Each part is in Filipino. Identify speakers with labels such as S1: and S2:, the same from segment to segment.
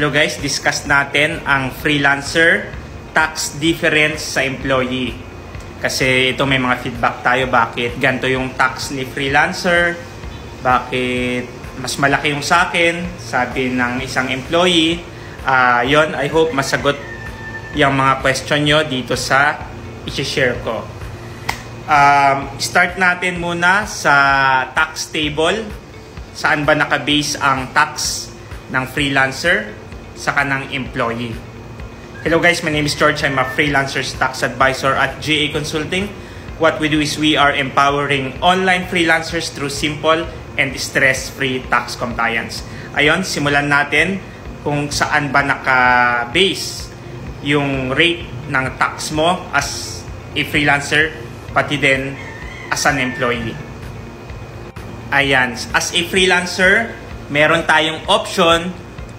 S1: Hello guys, discuss natin ang freelancer tax difference sa employee. Kasi ito may mga feedback tayo, bakit ganito yung tax ni freelancer, bakit mas malaki yung sa akin, sabi ng isang employee. Yon, I hope masagot yung mga question nyo dito sa i-share ko. Start natin muna sa tax table. Saan ba nakabase ang tax ng freelancer sa kanang employee? Hello guys, my name is George. I'm a freelancer's tax advisor at GA Consulting. What we do is we are empowering online freelancers through simple and stress-free tax compliance. Ayon, simulan natin kung saan ba naka-base yung rate ng tax mo as a freelancer, pati din as an employee. Ayan, as a freelancer, meron tayong option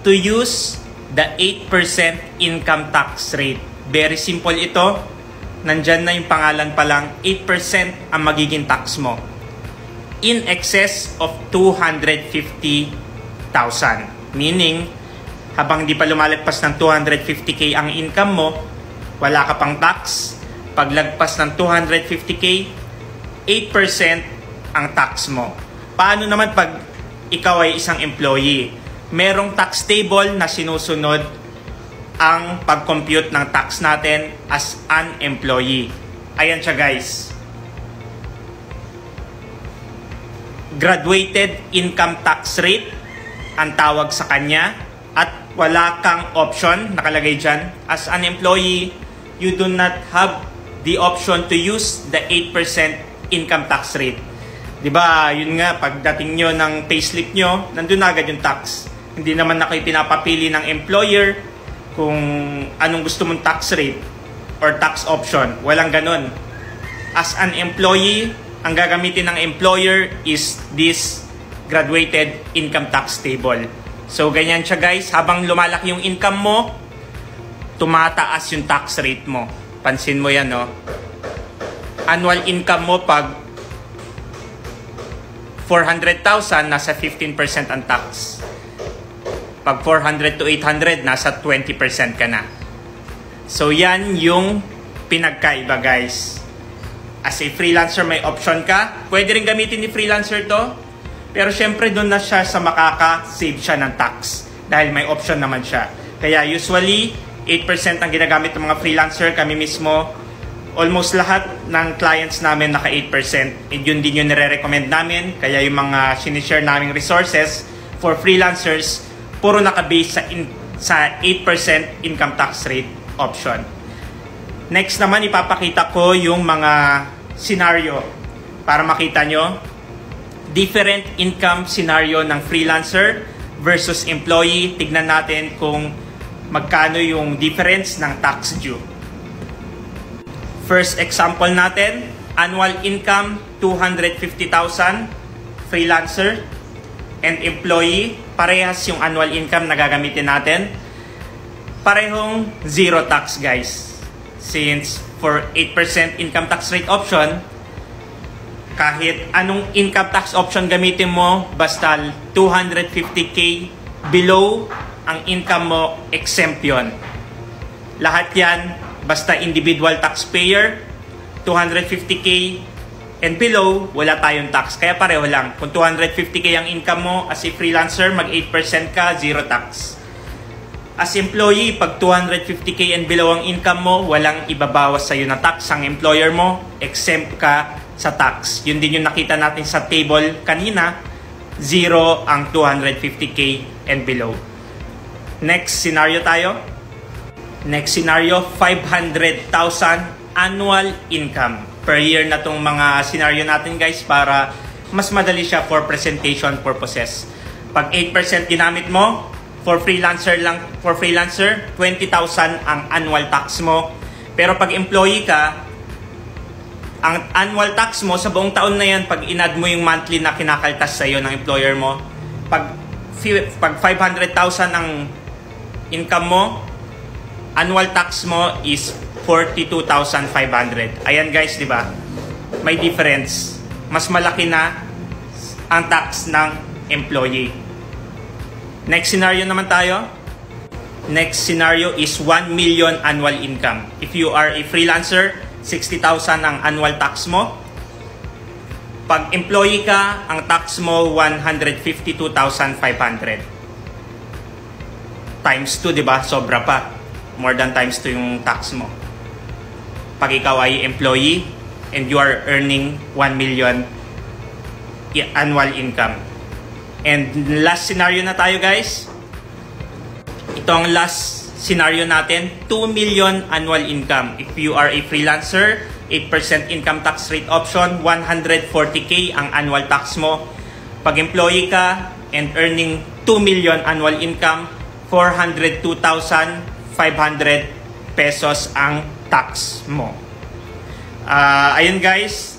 S1: to use the 8% income tax rate. Very simple ito. Nandyan na yung pangalan pa lang, 8% ang magiging tax mo. In excess of 250,000. Meaning, habang di pa lumalagpas ng 250k ang income mo, wala ka pang tax. Paglagpas ng 250k, 8% ang tax mo. Paano naman pag ikaw ay isang employee? Merong tax table na sinusunod ang pag-compute ng tax natin as an employee. Ayan siya guys. Graduated income tax rate ang tawag sa kanya, at wala kang option nakalagay dyan. As an employee, you do not have the option to use the 8% income tax rate. Diba, yun nga, pagdating nyo ng payslip nyo, nandun na agad yung tax. Hindi naman na kayo pinapapili ng employer kung anong gusto mong tax rate or tax option. Walang ganun. As an employee, ang gagamitin ng employer is this graduated income tax table. So, ganyan siya guys. Habang lumalaki yung income mo, tumataas yung tax rate mo. Pansin mo yan, no? Annual income mo pag 400,000, nasa 15% ang tax. Pag 400 to 800, nasa 20% ka na. So, yan yung pinagkaiba, guys. As a freelancer, may option ka. Pwede rin gamitin ni freelancer to. Pero, syempre, doon na siya sa makaka-save siya ng tax. Dahil may option naman siya. Kaya, usually, 8% ang ginagamit ng mga freelancer. Kami mismo, almost lahat ng clients namin naka 8%. And yun din yung nire-recommend namin. Kaya yung mga sinishare naming resources for freelancers, puro naka-base sa 8% income tax rate option. Next naman, ipapakita ko yung mga scenario para makita nyo. Different income scenario ng freelancer versus employee. Tignan natin kung magkano yung difference ng tax due. First example natin, annual income 250,000, freelancer and employee, parehas yung annual income na gagamitin natin. Parehong zero tax guys. Since for 8% income tax rate option, kahit anong income tax option gamitin mo, basta 250k below ang income mo, exempt yun. Lahat yan, basta individual taxpayer, 250k and below, wala tayong tax. Kaya pareho lang. Kung 250k ang income mo, as a freelancer, mag 8% ka, zero tax. As employee, pag 250k and below ang income mo, walang ibabawas sa'yo na tax. Ang employer mo, exempt ka sa tax. Yun din yung nakita natin sa table kanina, zero ang 250k and below. Next scenario tayo. Next scenario, 500,000 annual income per year na tong mga scenario natin guys, para mas madali siya for presentation purposes. Pag 8% ginamit mo, for freelancer 20,000 ang annual tax mo. Pero pag employee ka, ang annual tax mo sa buong taon na yan, pag inad mo yung monthly na kinakaltas sa'yo ng employer mo, pag 500,000 ang income mo, annual tax mo is 42,500. Ayan guys, di ba? May difference. Mas malaki na ang tax ng employee. Next scenario naman tayo. Next scenario is 1 million annual income. If you are a freelancer, 60,000 ang annual tax mo. Pag employee ka, ang tax mo 152,500. Times 2, di ba? Sobra pa. More than times 2 yung tax mo. Pag ikaw ay employee and you are earning 1 million annual income. And last scenario na tayo, guys. Ito ang last scenario natin, 2 million annual income. If you are a freelancer, 8% income tax rate option, 140K ang annual tax mo. Pag employee ka and earning 2 million annual income, 402,500 pesos ang tax mo. Ayun guys,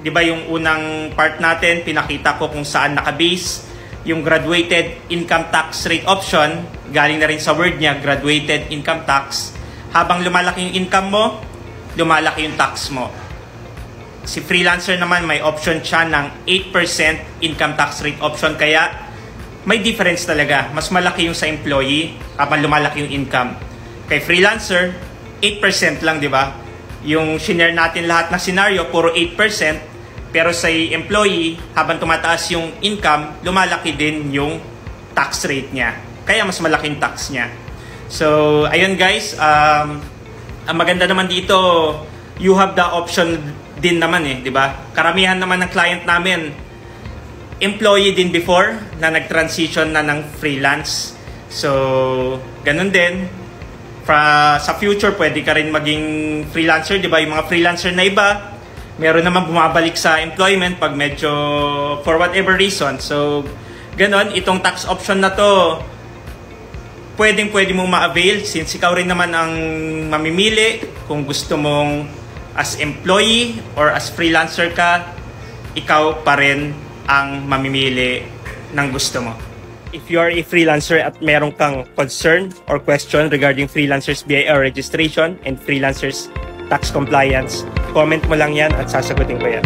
S1: di ba yung unang part natin, pinakita ko kung saan nakabase yung graduated income tax rate option. Galing na rin sa word niya, graduated income tax. Habang lumalaki yung income mo, lumalaki yung tax mo. Si freelancer naman, may option siya ng 8% income tax rate option. Kaya may difference talaga. Mas malaki yung sa employee habang lumalaki yung income. Kay freelancer, 8% lang, di ba? Yung shinare natin lahat ng scenario, puro 8%. Pero sa employee, habang tumataas yung income, lumalaki din yung tax rate niya. Kaya mas malaking tax niya. So, ayun guys. Ang maganda naman dito, you have the option din naman di ba? Karamihan naman ng client namin, employee din before, na nag-transition na ng freelance. So, ganun din. Sa future, pwede ka rin maging freelancer, di ba? Yung mga freelancer na iba, meron naman bumabalik sa employment pag medyo for whatever reason. So, ganon, itong tax option na to, pwede mong ma-avail since ikaw rin naman ang mamimili kung gusto mong as employee or as freelancer ka, ikaw pa rin ang mamimili ng gusto mo. If you are a freelancer at meron kang concern or question regarding freelancers BIR registration and freelancers tax compliance, comment mo lang yan at sasagutin ko yan.